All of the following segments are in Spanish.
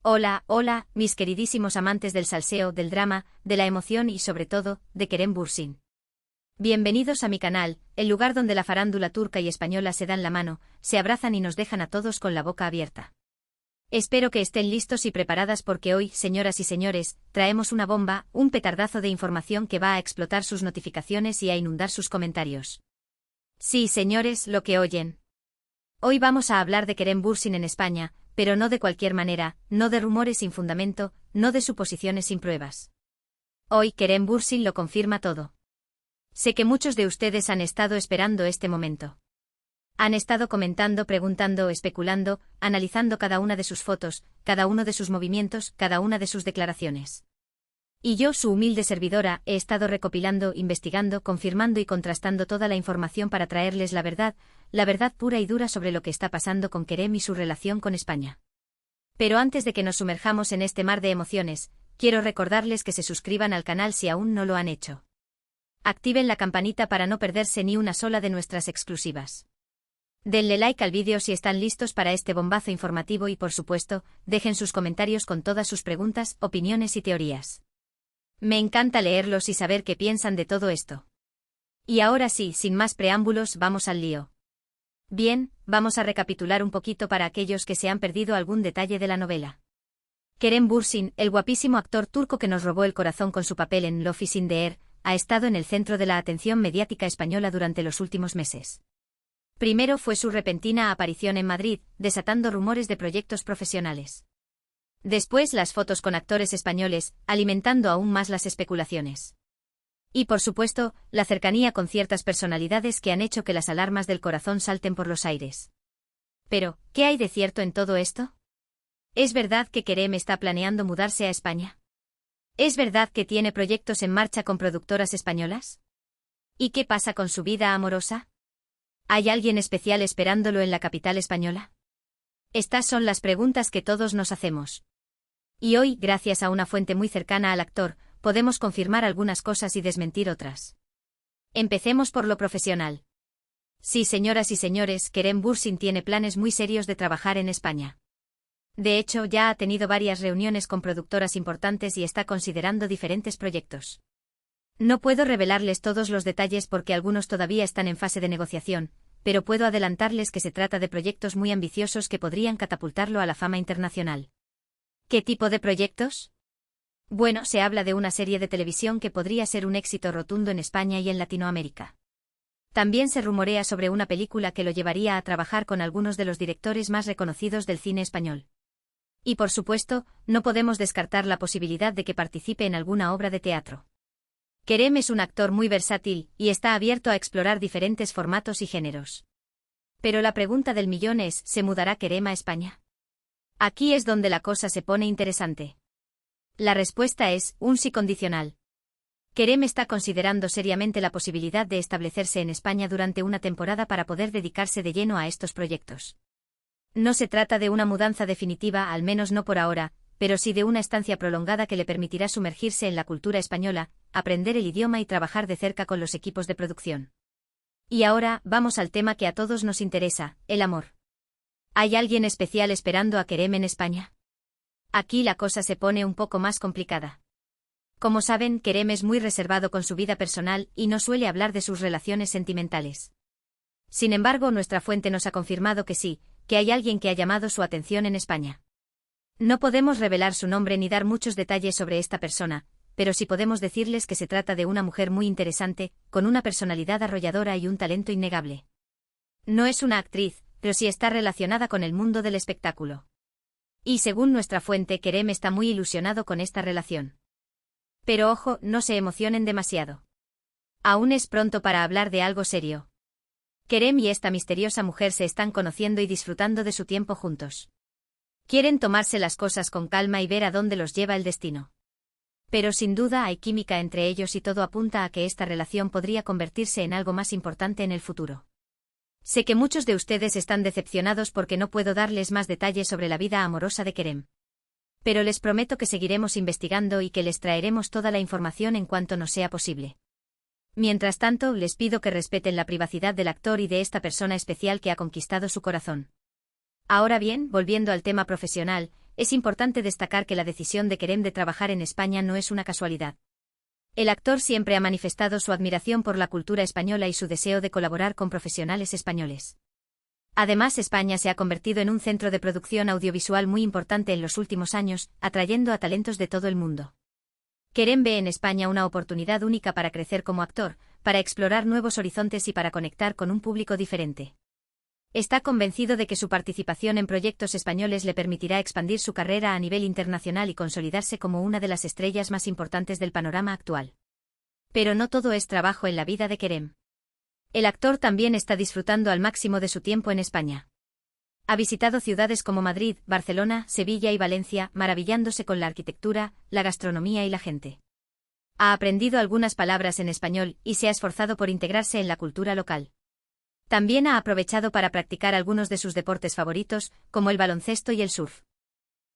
Hola, hola, mis queridísimos amantes del salseo, del drama, de la emoción y sobre todo, de Kerem Bürsin. Bienvenidos a mi canal, el lugar donde la farándula turca y española se dan la mano, se abrazan y nos dejan a todos con la boca abierta. Espero que estén listos y preparadas porque hoy, señoras y señores, traemos una bomba, un petardazo de información que va a explotar sus notificaciones y a inundar sus comentarios. Sí, señores, lo que oyen. Hoy vamos a hablar de Kerem Bürsin en España, pero no de cualquier manera, no de rumores sin fundamento, no de suposiciones sin pruebas. Hoy Kerem Bürsin lo confirma todo. Sé que muchos de ustedes han estado esperando este momento. Han estado comentando, preguntando, especulando, analizando cada una de sus fotos, cada uno de sus movimientos, cada una de sus declaraciones. Y yo, su humilde servidora, he estado recopilando, investigando, confirmando y contrastando toda la información para traerles la verdad pura y dura sobre lo que está pasando con Kerem y su relación con España. Pero antes de que nos sumerjamos en este mar de emociones, quiero recordarles que se suscriban al canal si aún no lo han hecho. Activen la campanita para no perderse ni una sola de nuestras exclusivas. Denle like al vídeo si están listos para este bombazo informativo y por supuesto, dejen sus comentarios con todas sus preguntas, opiniones y teorías. Me encanta leerlos y saber qué piensan de todo esto. Y ahora sí, sin más preámbulos, vamos al lío. Bien, vamos a recapitular un poquito para aquellos que se han perdido algún detalle de la novela. Kerem Bürsin, el guapísimo actor turco que nos robó el corazón con su papel en Love is in the Air, ha estado en el centro de la atención mediática española durante los últimos meses. Primero fue su repentina aparición en Madrid, desatando rumores de proyectos profesionales. Después las fotos con actores españoles, alimentando aún más las especulaciones. Y por supuesto, la cercanía con ciertas personalidades que han hecho que las alarmas del corazón salten por los aires. Pero, ¿qué hay de cierto en todo esto? ¿Es verdad que Kerem está planeando mudarse a España? ¿Es verdad que tiene proyectos en marcha con productoras españolas? ¿Y qué pasa con su vida amorosa? ¿Hay alguien especial esperándolo en la capital española? Estas son las preguntas que todos nos hacemos. Y hoy, gracias a una fuente muy cercana al actor, podemos confirmar algunas cosas y desmentir otras. Empecemos por lo profesional. Sí, señoras y señores, Kerem Bürsin tiene planes muy serios de trabajar en España. De hecho, ya ha tenido varias reuniones con productoras importantes y está considerando diferentes proyectos. No puedo revelarles todos los detalles porque algunos todavía están en fase de negociación, pero puedo adelantarles que se trata de proyectos muy ambiciosos que podrían catapultarlo a la fama internacional. ¿Qué tipo de proyectos? Bueno, se habla de una serie de televisión que podría ser un éxito rotundo en España y en Latinoamérica. También se rumorea sobre una película que lo llevaría a trabajar con algunos de los directores más reconocidos del cine español. Y por supuesto, no podemos descartar la posibilidad de que participe en alguna obra de teatro. Kerem es un actor muy versátil y está abierto a explorar diferentes formatos y géneros. Pero la pregunta del millón es, ¿se mudará Kerem a España? Aquí es donde la cosa se pone interesante. La respuesta es, un sí condicional. Kerem está considerando seriamente la posibilidad de establecerse en España durante una temporada para poder dedicarse de lleno a estos proyectos. No se trata de una mudanza definitiva, al menos no por ahora, pero sí de una estancia prolongada que le permitirá sumergirse en la cultura española, aprender el idioma y trabajar de cerca con los equipos de producción. Y ahora, vamos al tema que a todos nos interesa, el amor. ¿Hay alguien especial esperando a Kerem en España? Aquí la cosa se pone un poco más complicada. Como saben, Kerem es muy reservado con su vida personal y no suele hablar de sus relaciones sentimentales. Sin embargo, nuestra fuente nos ha confirmado que sí, que hay alguien que ha llamado su atención en España. No podemos revelar su nombre ni dar muchos detalles sobre esta persona, pero sí podemos decirles que se trata de una mujer muy interesante, con una personalidad arrolladora y un talento innegable. No es una actriz, pero sí está relacionada con el mundo del espectáculo. Y según nuestra fuente, Kerem está muy ilusionado con esta relación. Pero ojo, no se emocionen demasiado. Aún es pronto para hablar de algo serio. Kerem y esta misteriosa mujer se están conociendo y disfrutando de su tiempo juntos. Quieren tomarse las cosas con calma y ver a dónde los lleva el destino. Pero sin duda hay química entre ellos y todo apunta a que esta relación podría convertirse en algo más importante en el futuro. Sé que muchos de ustedes están decepcionados porque no puedo darles más detalles sobre la vida amorosa de Kerem. Pero les prometo que seguiremos investigando y que les traeremos toda la información en cuanto nos sea posible. Mientras tanto, les pido que respeten la privacidad del actor y de esta persona especial que ha conquistado su corazón. Ahora bien, volviendo al tema profesional, es importante destacar que la decisión de Kerem de trabajar en España no es una casualidad. El actor siempre ha manifestado su admiración por la cultura española y su deseo de colaborar con profesionales españoles. Además, España se ha convertido en un centro de producción audiovisual muy importante en los últimos años, atrayendo a talentos de todo el mundo. Kerem ve en España una oportunidad única para crecer como actor, para explorar nuevos horizontes y para conectar con un público diferente. Está convencido de que su participación en proyectos españoles le permitirá expandir su carrera a nivel internacional y consolidarse como una de las estrellas más importantes del panorama actual. Pero no todo es trabajo en la vida de Kerem. El actor también está disfrutando al máximo de su tiempo en España. Ha visitado ciudades como Madrid, Barcelona, Sevilla y Valencia, maravillándose con la arquitectura, la gastronomía y la gente. Ha aprendido algunas palabras en español y se ha esforzado por integrarse en la cultura local. También ha aprovechado para practicar algunos de sus deportes favoritos, como el baloncesto y el surf.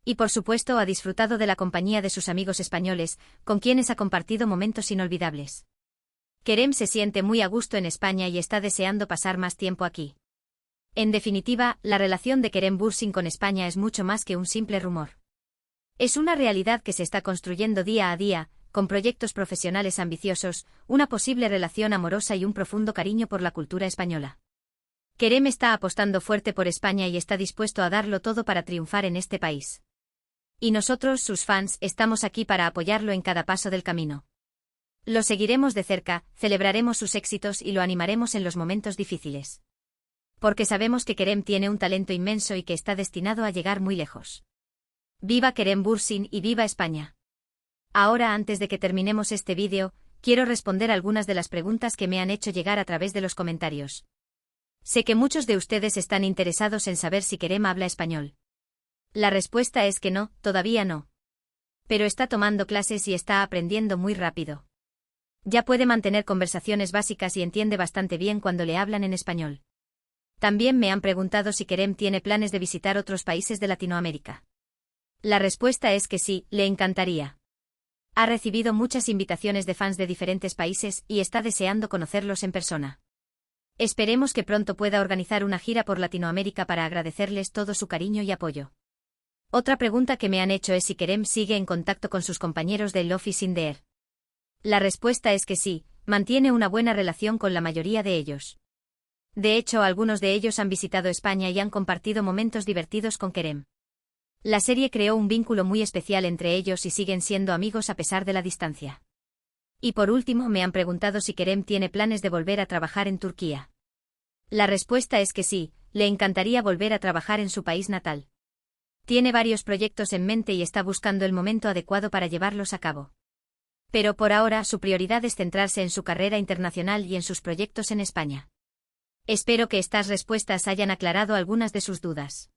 Y por supuesto ha disfrutado de la compañía de sus amigos españoles, con quienes ha compartido momentos inolvidables. Kerem se siente muy a gusto en España y está deseando pasar más tiempo aquí. En definitiva, la relación de Kerem Bürsin con España es mucho más que un simple rumor. Es una realidad que se está construyendo día a día, con proyectos profesionales ambiciosos, una posible relación amorosa y un profundo cariño por la cultura española. Kerem está apostando fuerte por España y está dispuesto a darlo todo para triunfar en este país. Y nosotros, sus fans, estamos aquí para apoyarlo en cada paso del camino. Lo seguiremos de cerca, celebraremos sus éxitos y lo animaremos en los momentos difíciles. Porque sabemos que Kerem tiene un talento inmenso y que está destinado a llegar muy lejos. ¡Viva Kerem Bürsin y viva España! Ahora, antes de que terminemos este vídeo, quiero responder algunas de las preguntas que me han hecho llegar a través de los comentarios. Sé que muchos de ustedes están interesados en saber si Kerem habla español. La respuesta es que no, todavía no. Pero está tomando clases y está aprendiendo muy rápido. Ya puede mantener conversaciones básicas y entiende bastante bien cuando le hablan en español. También me han preguntado si Kerem tiene planes de visitar otros países de Latinoamérica. La respuesta es que sí, le encantaría. Ha recibido muchas invitaciones de fans de diferentes países y está deseando conocerlos en persona. Esperemos que pronto pueda organizar una gira por Latinoamérica para agradecerles todo su cariño y apoyo. Otra pregunta que me han hecho es si Kerem sigue en contacto con sus compañeros del Office in the Air. La respuesta es que sí, mantiene una buena relación con la mayoría de ellos. De hecho, algunos de ellos han visitado España y han compartido momentos divertidos con Kerem. La serie creó un vínculo muy especial entre ellos y siguen siendo amigos a pesar de la distancia. Y por último, me han preguntado si Kerem tiene planes de volver a trabajar en Turquía. La respuesta es que sí, le encantaría volver a trabajar en su país natal. Tiene varios proyectos en mente y está buscando el momento adecuado para llevarlos a cabo. Pero por ahora su prioridad es centrarse en su carrera internacional y en sus proyectos en España. Espero que estas respuestas hayan aclarado algunas de sus dudas.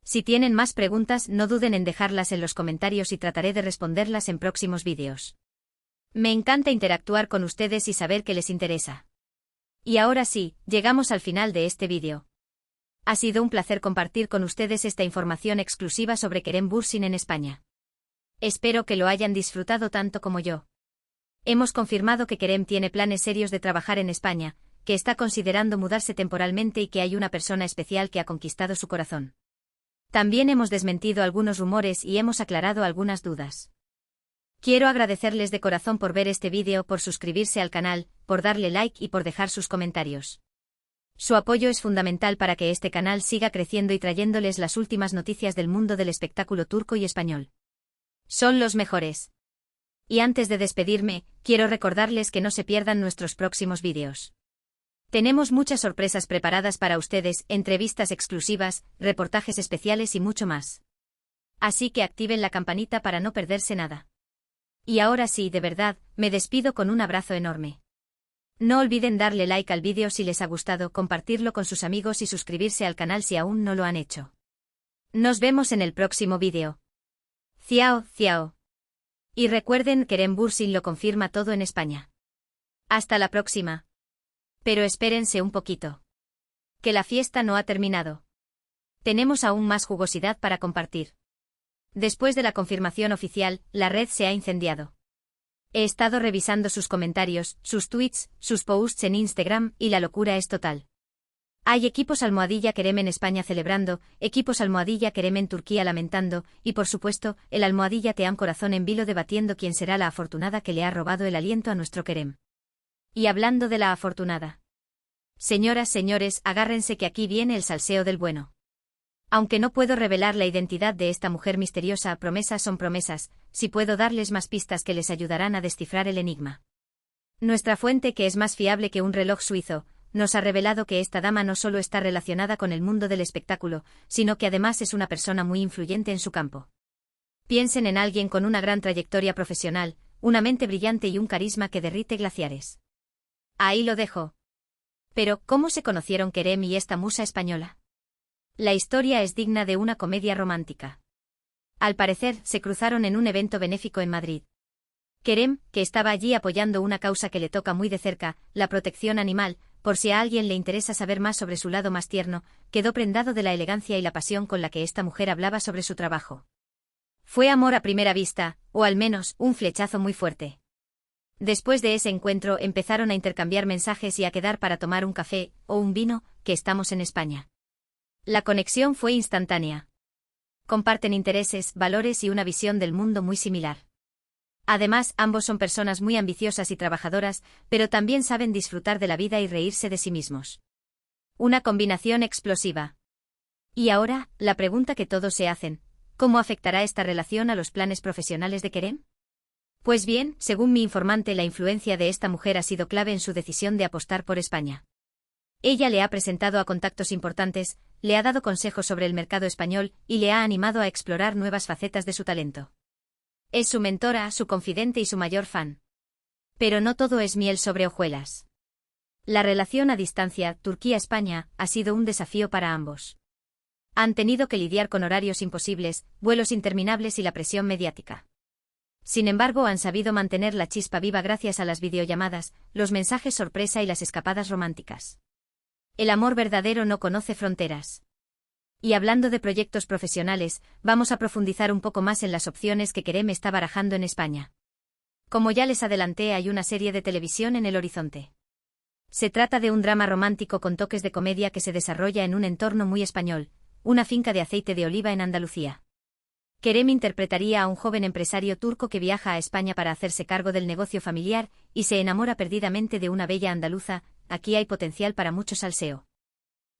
Si tienen más preguntas, no duden en dejarlas en los comentarios y trataré de responderlas en próximos vídeos. Me encanta interactuar con ustedes y saber que les interesa. Y ahora sí, llegamos al final de este vídeo. Ha sido un placer compartir con ustedes esta información exclusiva sobre Kerem Bürsin en España. Espero que lo hayan disfrutado tanto como yo. Hemos confirmado que Kerem tiene planes serios de trabajar en España, que está considerando mudarse temporalmente y que hay una persona especial que ha conquistado su corazón. También hemos desmentido algunos rumores y hemos aclarado algunas dudas. Quiero agradecerles de corazón por ver este vídeo, por suscribirse al canal, por darle like y por dejar sus comentarios. Su apoyo es fundamental para que este canal siga creciendo y trayéndoles las últimas noticias del mundo del espectáculo turco y español. Son los mejores. Y antes de despedirme, quiero recordarles que no se pierdan nuestros próximos vídeos. Tenemos muchas sorpresas preparadas para ustedes, entrevistas exclusivas, reportajes especiales y mucho más. Así que activen la campanita para no perderse nada. Y ahora sí, de verdad, me despido con un abrazo enorme. No olviden darle like al vídeo si les ha gustado, compartirlo con sus amigos y suscribirse al canal si aún no lo han hecho. Nos vemos en el próximo vídeo. Ciao, ciao. Y recuerden, Kerem Bürsin lo confirma todo en España. Hasta la próxima. Pero espérense un poquito. Que la fiesta no ha terminado. Tenemos aún más jugosidad para compartir. Después de la confirmación oficial, la red se ha incendiado. He estado revisando sus comentarios, sus tweets, sus posts en Instagram y la locura es total. Hay equipos Almohadilla Kerem en España celebrando, equipos Almohadilla Kerem en Turquía lamentando, y por supuesto, el Almohadilla Team Corazón en vilo debatiendo quién será la afortunada que le ha robado el aliento a nuestro Kerem. Y hablando de la afortunada. Señoras, señores, agárrense que aquí viene el salseo del bueno. Aunque no puedo revelar la identidad de esta mujer misteriosa, promesas son promesas, si puedo darles más pistas que les ayudarán a descifrar el enigma. Nuestra fuente, que es más fiable que un reloj suizo, nos ha revelado que esta dama no solo está relacionada con el mundo del espectáculo, sino que además es una persona muy influyente en su campo. Piensen en alguien con una gran trayectoria profesional, una mente brillante y un carisma que derrite glaciares. Ahí lo dejo. Pero, ¿cómo se conocieron Kerem y esta musa española? La historia es digna de una comedia romántica. Al parecer, se cruzaron en un evento benéfico en Madrid. Kerem, que estaba allí apoyando una causa que le toca muy de cerca, la protección animal, por si a alguien le interesa saber más sobre su lado más tierno, quedó prendado de la elegancia y la pasión con la que esta mujer hablaba sobre su trabajo. Fue amor a primera vista, o al menos, un flechazo muy fuerte. Después de ese encuentro empezaron a intercambiar mensajes y a quedar para tomar un café, o un vino, que estamos en España. La conexión fue instantánea. Comparten intereses, valores y una visión del mundo muy similar. Además, ambos son personas muy ambiciosas y trabajadoras, pero también saben disfrutar de la vida y reírse de sí mismos. Una combinación explosiva. Y ahora, la pregunta que todos se hacen, ¿cómo afectará esta relación a los planes profesionales de Kerem? Pues bien, según mi informante, la influencia de esta mujer ha sido clave en su decisión de apostar por España. Ella le ha presentado a contactos importantes, le ha dado consejos sobre el mercado español y le ha animado a explorar nuevas facetas de su talento. Es su mentora, su confidente y su mayor fan. Pero no todo es miel sobre hojuelas. La relación a distancia, Turquía-España, ha sido un desafío para ambos. Han tenido que lidiar con horarios imposibles, vuelos interminables y la presión mediática. Sin embargo, han sabido mantener la chispa viva gracias a las videollamadas, los mensajes sorpresa y las escapadas románticas. El amor verdadero no conoce fronteras. Y hablando de proyectos profesionales, vamos a profundizar un poco más en las opciones que Kerem está barajando en España. Como ya les adelanté, hay una serie de televisión en el horizonte. Se trata de un drama romántico con toques de comedia que se desarrolla en un entorno muy español, una finca de aceite de oliva en Andalucía. Kerem interpretaría a un joven empresario turco que viaja a España para hacerse cargo del negocio familiar y se enamora perdidamente de una bella andaluza. Aquí hay potencial para mucho salseo.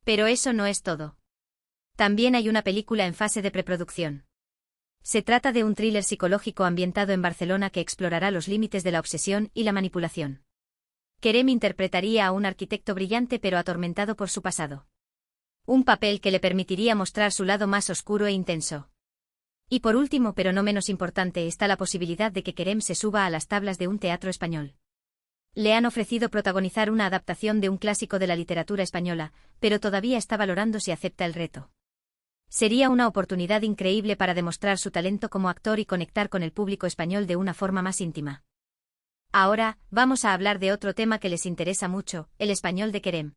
Pero eso no es todo. También hay una película en fase de preproducción. Se trata de un thriller psicológico ambientado en Barcelona que explorará los límites de la obsesión y la manipulación. Kerem interpretaría a un arquitecto brillante pero atormentado por su pasado. Un papel que le permitiría mostrar su lado más oscuro e intenso. Y por último, pero no menos importante, está la posibilidad de que Kerem se suba a las tablas de un teatro español. Le han ofrecido protagonizar una adaptación de un clásico de la literatura española, pero todavía está valorando si acepta el reto. Sería una oportunidad increíble para demostrar su talento como actor y conectar con el público español de una forma más íntima. Ahora, vamos a hablar de otro tema que les interesa mucho, el español de Kerem.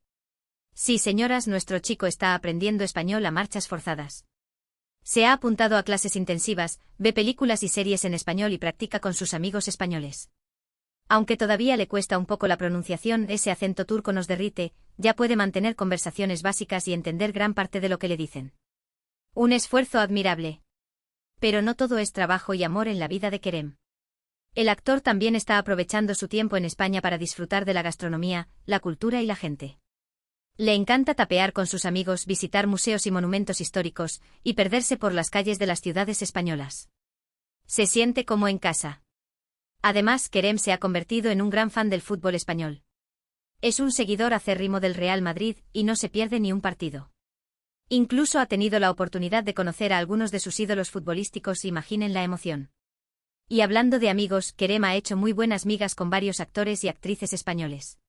Sí, señoras, nuestro chico está aprendiendo español a marchas forzadas. Se ha apuntado a clases intensivas, ve películas y series en español y practica con sus amigos españoles. Aunque todavía le cuesta un poco la pronunciación, ese acento turco nos derrite, ya puede mantener conversaciones básicas y entender gran parte de lo que le dicen. Un esfuerzo admirable. Pero no todo es trabajo y amor en la vida de Kerem. El actor también está aprovechando su tiempo en España para disfrutar de la gastronomía, la cultura y la gente. Le encanta tapear con sus amigos, visitar museos y monumentos históricos, y perderse por las calles de las ciudades españolas. Se siente como en casa. Además, Kerem se ha convertido en un gran fan del fútbol español. Es un seguidor acérrimo del Real Madrid y no se pierde ni un partido. Incluso ha tenido la oportunidad de conocer a algunos de sus ídolos futbolísticos, imaginen la emoción. Y hablando de amigos, Kerem ha hecho muy buenas migas con varios actores y actrices españoles.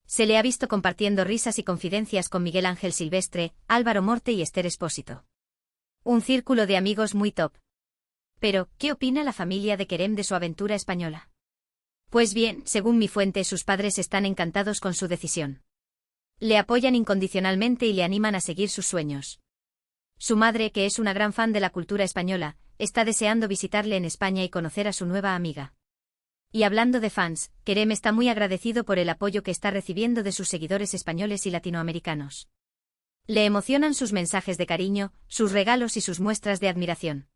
Se le ha visto compartiendo risas y confidencias con Miguel Ángel Silvestre, Álvaro Morte y Esther Expósito. Un círculo de amigos muy top. Pero, ¿qué opina la familia de Kerem de su aventura española? Pues bien, según mi fuente, sus padres están encantados con su decisión. Le apoyan incondicionalmente y le animan a seguir sus sueños. Su madre, que es una gran fan de la cultura española, está deseando visitarle en España y conocer a su nueva amiga. Y hablando de fans, Kerem está muy agradecido por el apoyo que está recibiendo de sus seguidores españoles y latinoamericanos. Le emocionan sus mensajes de cariño, sus regalos y sus muestras de admiración.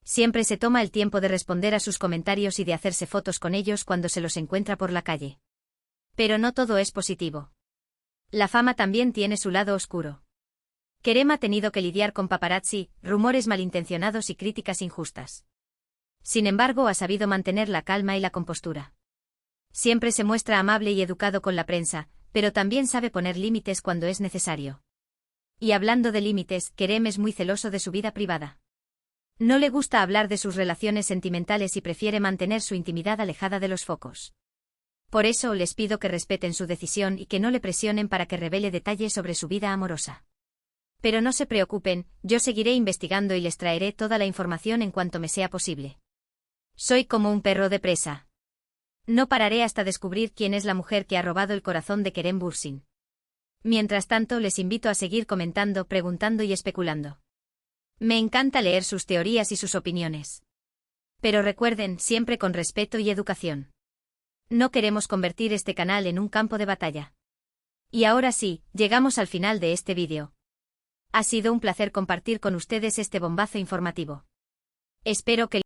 Siempre se toma el tiempo de responder a sus comentarios y de hacerse fotos con ellos cuando se los encuentra por la calle. Pero no todo es positivo. La fama también tiene su lado oscuro. Kerem ha tenido que lidiar con paparazzi, rumores malintencionados y críticas injustas. Sin embargo, ha sabido mantener la calma y la compostura. Siempre se muestra amable y educado con la prensa, pero también sabe poner límites cuando es necesario. Y hablando de límites, Kerem es muy celoso de su vida privada. No le gusta hablar de sus relaciones sentimentales y prefiere mantener su intimidad alejada de los focos. Por eso les pido que respeten su decisión y que no le presionen para que revele detalles sobre su vida amorosa. Pero no se preocupen, yo seguiré investigando y les traeré toda la información en cuanto me sea posible. Soy como un perro de presa. No pararé hasta descubrir quién es la mujer que ha robado el corazón de Kerem Bürsin. Mientras tanto, les invito a seguir comentando, preguntando y especulando. Me encanta leer sus teorías y sus opiniones. Pero recuerden, siempre con respeto y educación. No queremos convertir este canal en un campo de batalla. Y ahora sí, llegamos al final de este vídeo. Ha sido un placer compartir con ustedes este bombazo informativo. Espero que